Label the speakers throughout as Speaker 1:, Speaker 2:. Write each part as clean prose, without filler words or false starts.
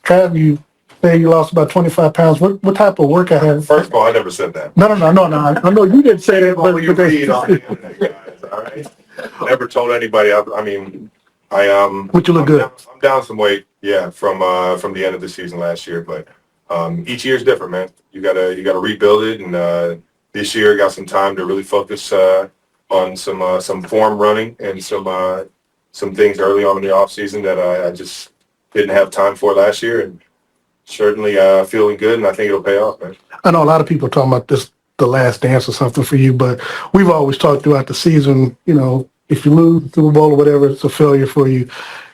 Speaker 1: Trav, you say you lost about 25 pounds. What type of work I have?
Speaker 2: First of all, I never said that.
Speaker 1: No. I know you didn't say that, but
Speaker 2: you read on the internet, guys, all right? Never told anybody.
Speaker 1: But you look good.
Speaker 2: I'm down some weight, yeah, from the end of the season last year. But each year is different, man. You gotta rebuild it, and this year I got some time to really focus on some form running and some things early on in the offseason that I just didn't have time for last year, and certainly feeling good, and I think it'll pay off, man.
Speaker 1: I know a lot of people are talking about this, the last dance or something for you, but we've always talked throughout the season, you know, if you lose the Super Bowl or whatever, it's a failure for you.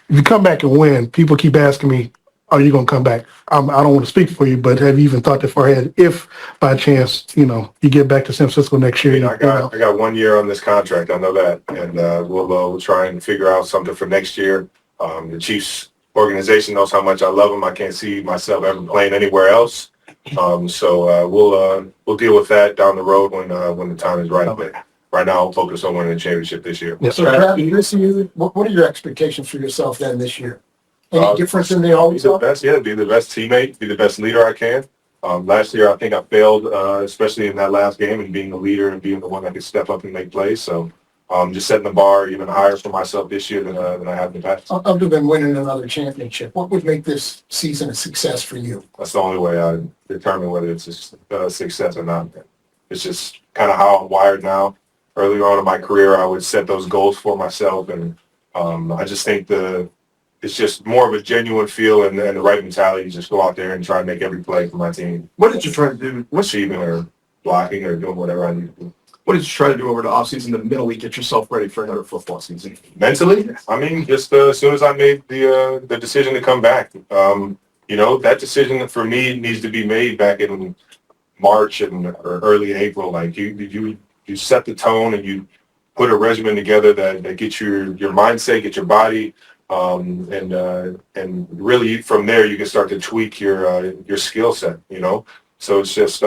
Speaker 1: If you come back and win, people keep asking me, are you going to come back? I don't want to speak for you, but have you even thought that far ahead? If by chance, you know, you get back to San Francisco next year.
Speaker 2: I got 1 year on this contract. I know that. And we'll try and figure out something for next year. The Chiefs organization knows how much I love them. I can't see myself ever playing anywhere else. So we'll deal with that down the road when the time is right. But right now, I'll focus on winning the championship this year.
Speaker 3: Yes, sir. This year, what are your expectations for yourself then this year? Any difference than they always are?
Speaker 2: Be the best teammate, be the best leader I can. Last year, I think I failed, especially in that last game, and being the leader and being the one that could step up and make plays. So just setting the bar even higher for myself this year than I have in the past.
Speaker 3: Other than winning another championship, what would make this season a success for you?
Speaker 2: That's the only way I determine whether it's a success or not. It's just kind of how I'm wired now. Earlier on in my career, I would set those goals for myself, and I just think it's just more of a genuine feel and the right mentality. Just go out there and try and make every play for my team.
Speaker 4: What did you try to do?
Speaker 2: Achieving or blocking or doing whatever I need to do.
Speaker 4: What did you try to do over the offseason, the middle week, get yourself ready for another football season?
Speaker 2: Mentally, I mean, just as soon as I made the decision to come back, you know, that decision for me needs to be made back in March or early April. Like you set the tone and you put a regimen together that gets your mindset, get your body, and really from there you can start to tweak your skill set. You know, so it's just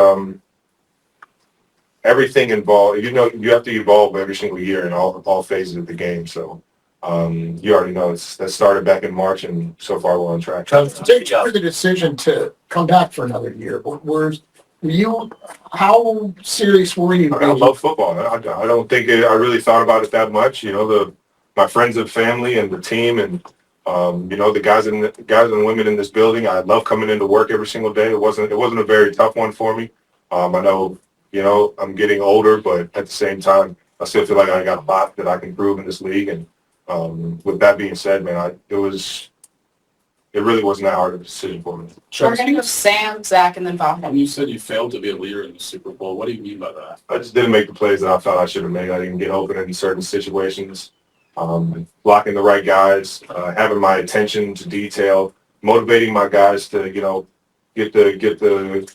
Speaker 2: everything involved. You know, you have to evolve every single year in all phases of the game. So you already know that started back in March, and so far we're on track.
Speaker 3: For the decision to come back for another year, how serious were you?
Speaker 2: I love football. I don't think I really thought about it that much. You know, my friends and family and the team, and you know, the guys and women in this building. I love coming into work every single day. It wasn't a very tough one for me. I know, you know, I'm getting older, but at the same time, I still feel like I got a lot that I can prove in this league. And with that being said, man, it really wasn't that hard of a decision for me.
Speaker 5: We're going to go Sam, Zach, and then Bob.
Speaker 6: When you said you failed to be a leader in the Super Bowl, what do you mean by that?
Speaker 2: I just didn't make the plays that I thought I should have made. I didn't get open in certain situations. Blocking the right guys, having my attention to detail, motivating my guys to, you know, get the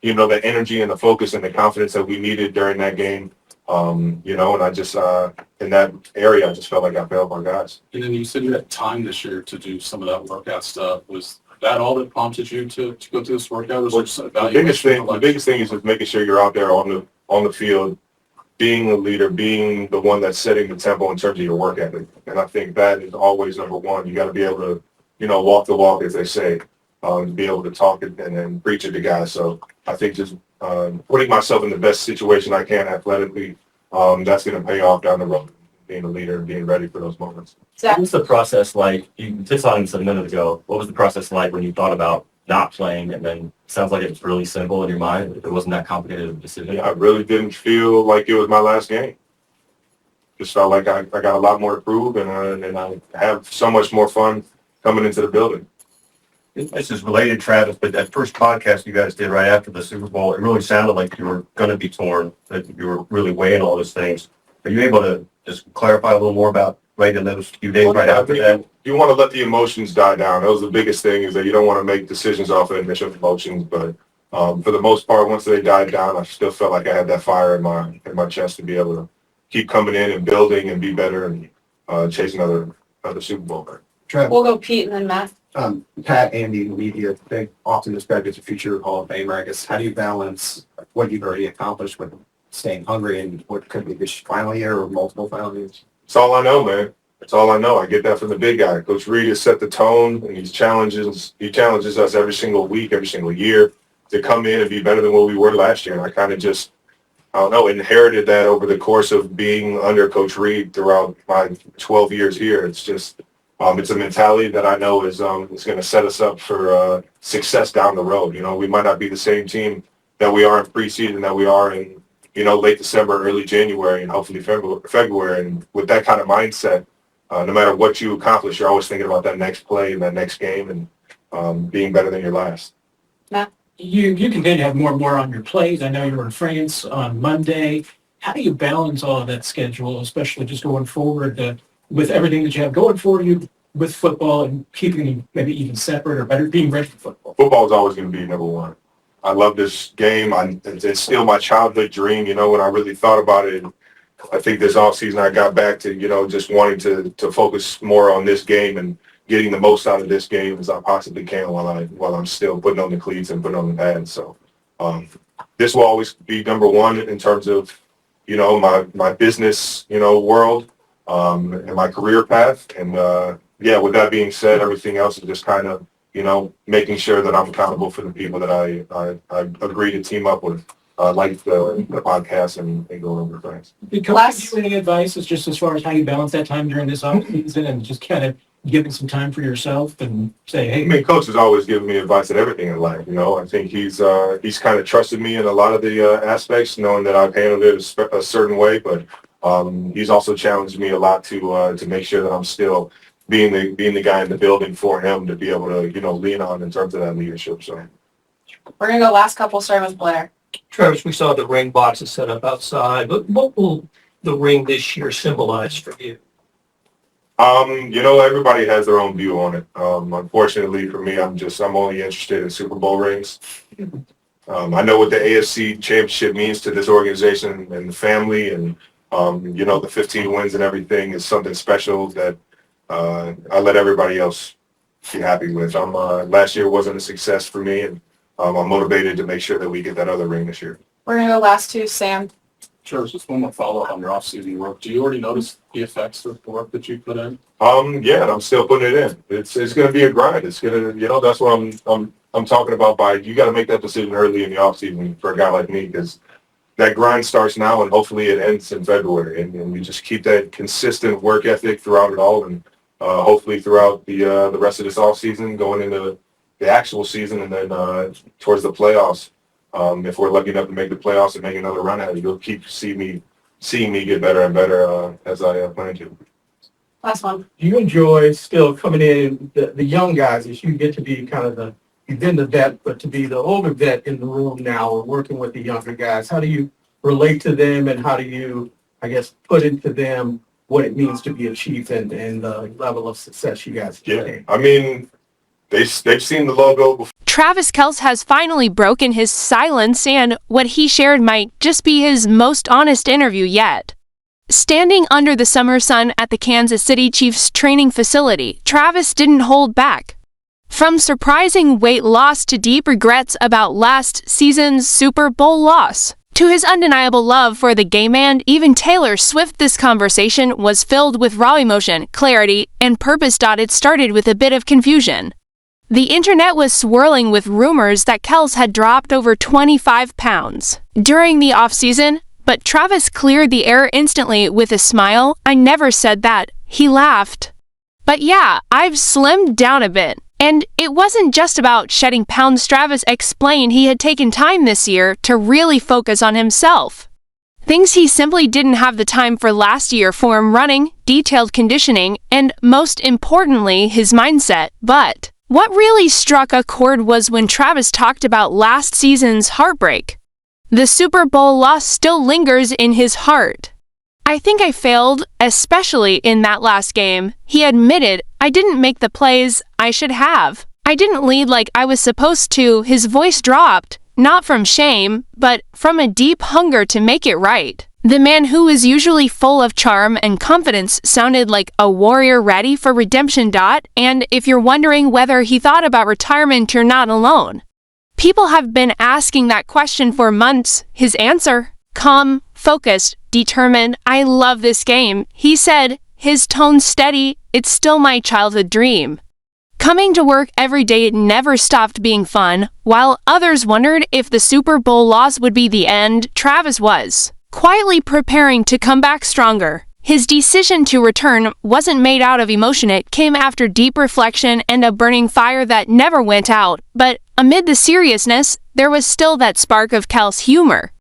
Speaker 2: you know, the energy and the focus and the confidence that we needed during that game. You know, and I just in that area, I just felt like I failed my guys.
Speaker 6: And then you said you had time this year to do some of that workout stuff. Was that all that prompted you to go through this workout? Was there some
Speaker 2: the biggest thing is just making sure you're out there on the field, being a leader, being the one that's setting the tempo in terms of your work ethic. And I think that is always number one. You got to be able to, you know, walk the walk, as they say, to be able to talk it and then preach it to guys. So I think just putting myself in the best situation I can athletically, that's going to pay off down the road, being a leader and being ready for those moments.
Speaker 5: Zach?
Speaker 7: What was the process like? You just on this a minute ago. What was the process like when you thought about not playing, and then it sounds like it was really simple in your mind? It wasn't that complicated of a decision.
Speaker 2: Yeah, I really didn't feel like it was my last game. Just felt like I got a lot more to prove, and I have so much more fun coming into the building.
Speaker 8: This is related, Travis, but that first podcast you guys did right after the Super Bowl, it really sounded like you were going to be torn, that you were really weighing all those things. Are you able to just clarify a little more about right in those few days right after that?
Speaker 2: You want to let the emotions die down. That was the biggest thing, is that you don't want to make decisions off of initial emotions. But for the most part, once they died down, I still felt like I had that fire in my chest to be able to keep coming in and building and be better and chase another Super Bowl.
Speaker 3: Travis.
Speaker 5: We'll go Pete and then Matt.
Speaker 4: Pat, Andy, the media, they often describe you as a future Hall of Famer. I guess, how do you balance what you've already accomplished with staying hungry and what could be this final year or multiple final years?
Speaker 2: It's all I know, man. That's all I know. I get that from the big guy. Coach Reed has set the tone, and he challenges us every single week, every single year to come in and be better than what we were last year. And I kind of just, I don't know, inherited that over the course of being under Coach Reed throughout my 12 years here. It's just, it's a mentality that I know is going to set us up for success down the road. You know, we might not be the same team that we are in preseason, that we are in, you know, late December, early January, and hopefully February. And with that kind of mindset, no matter what you accomplish, you're always thinking about that next play and that next game and being better than your last.
Speaker 9: You continue to have more and more on your plate. I know you were in France on Monday. How do you balance all of that schedule, especially just going forward with everything that you have going for you with football and keeping them maybe even separate or better, being ready for football?
Speaker 2: Football is always going to be number one. I love this game. It's still my childhood dream, you know, when I really thought about it. I think this offseason I got back to, you know, just wanting to focus more on this game and getting the most out of this game as I possibly can while I'm still putting on the cleats and putting on the pads. So this will always be number one in terms of, you know, my business, you know, world and my career path. And yeah, with that being said, everything else is just kind of, you know, making sure that I'm accountable for the people that I agree to team up with, like the podcast and going over things.
Speaker 9: Did Coach give you any advice just as far as how you balance that time during this offseason and just kind of giving some time for yourself and say, hey,
Speaker 2: I mean, Coach has always given me advice at everything in life. You know, I think he's kind of trusted me in a lot of the aspects, knowing that I've handled it a certain way. But he's also challenged me a lot to make sure that I'm still being the guy in the building for him to be able to, you know, lean on in terms of that leadership. So
Speaker 5: We're going to go last couple, starting with Blair.
Speaker 10: Travis, we saw the ring boxes set up outside, but what will the ring this year symbolize for you?
Speaker 2: You know, everybody has their own view on it. Unfortunately for me, I'm only interested in Super Bowl rings. I know what the AFC championship means to this organization and the family, and you know, the 15 wins and everything is something special that I let everybody else be happy with. Last year wasn't a success for me, and I'm motivated to make sure that we get that other ring this year.
Speaker 5: We're going to go last two, Sam.
Speaker 6: Sure, just one more follow-up on your off-season work. Do you already notice the effects of the work that you put in?
Speaker 2: Yeah, and I'm still putting it in. It's going to be a grind. It's going to, you know, that's what I'm talking about. You got to make that decision early in the offseason for a guy like me, because that grind starts now and hopefully it ends in February. And we just keep that consistent work ethic throughout it all, and hopefully throughout the rest of this offseason, going into the actual season, and then towards the playoffs. If we're lucky enough to make the playoffs and make another run at it, you'll keep seeing me get better and better as I plan to.
Speaker 5: Last one.
Speaker 10: Do you enjoy still coming in, the young guys, as you get to be kind of you've been the vet, but to be the older vet in the room now or working with the younger guys? How do you relate to them, and how do you, I guess, put into them what it means to be a chief and the level of success you guys have?
Speaker 2: Yeah, I mean, they've seen the logo before.
Speaker 11: Travis Kelce has finally broken his silence, and what he shared might just be his most honest interview yet. Standing under the summer sun at the Kansas City Chiefs training facility, Travis didn't hold back. From surprising weight loss to deep regrets about last season's Super Bowl loss, to his undeniable love for the game and even Taylor Swift, this conversation was filled with raw emotion, clarity, and purpose. It started with a bit of confusion. The internet was swirling with rumors that Kelce had dropped over 25 pounds during the offseason, but Travis cleared the air instantly with a smile. "I never said that," he laughed. "But yeah, I've slimmed down a bit. And it wasn't just about shedding pounds." Travis explained he had taken time this year to really focus on himself. Things he simply didn't have the time for last year: form running, detailed conditioning, and most importantly, his mindset. But what really struck a chord was when Travis talked about last season's heartbreak. The Super Bowl loss still lingers in his heart. "I think I failed, especially in that last game," he admitted. "I didn't make the plays I should have. I didn't lead like I was supposed to." His voice dropped, not from shame, but from a deep hunger to make it right. The man who is usually full of charm and confidence sounded like a warrior ready for redemption. And if you're wondering whether he thought about retirement, you're not alone. People have been asking that question for months. His answer: calm, focused, determined. "I love this game," he said. his tone steady, it's still my childhood dream. Coming to work every day never stopped being fun. While others wondered if the Super Bowl loss would be the end, Travis was quietly preparing to come back stronger. His decision to return wasn't made out of emotion. It came after deep reflection and a burning fire that never went out. But amid the seriousness, there was still that spark of Kelce humor.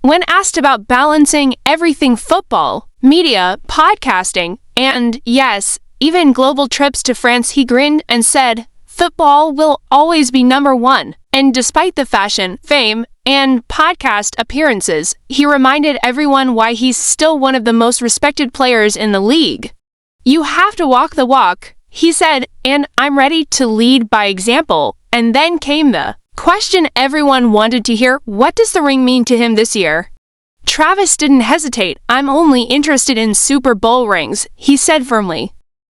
Speaker 11: When asked about balancing everything football, media, podcasting, and, yes, even global trips to France, he grinned and said, "Football will always be number one." And despite the fashion, fame, and podcast appearances, he reminded everyone why he's still one of the most respected players in the league. "You have to walk the walk," he said, "and I'm ready to lead by example." And then came the question everyone wanted to hear: what does the ring mean to him this year? Travis didn't hesitate. "I'm only interested in Super Bowl rings," he said firmly.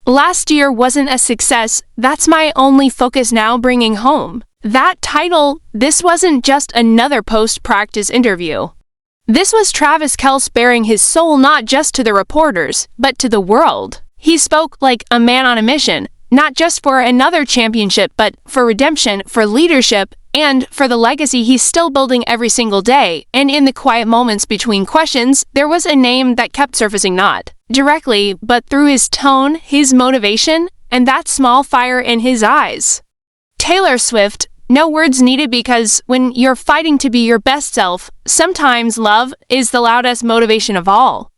Speaker 11: "Last year wasn't a success. That's my only focus now, bringing home that title." This wasn't just another post-practice interview. This was Travis Kelce bearing his soul not just to the reporters, but to the world. He spoke like a man on a mission, not just for another championship, but for redemption, for leadership, and for the legacy he's still building every single day. And in the quiet moments between questions, there was a name that kept surfacing, not directly, but through his tone, his motivation, and that small fire in his eyes. Taylor Swift. No words needed, because when you're fighting to be your best self, sometimes love is the loudest motivation of all.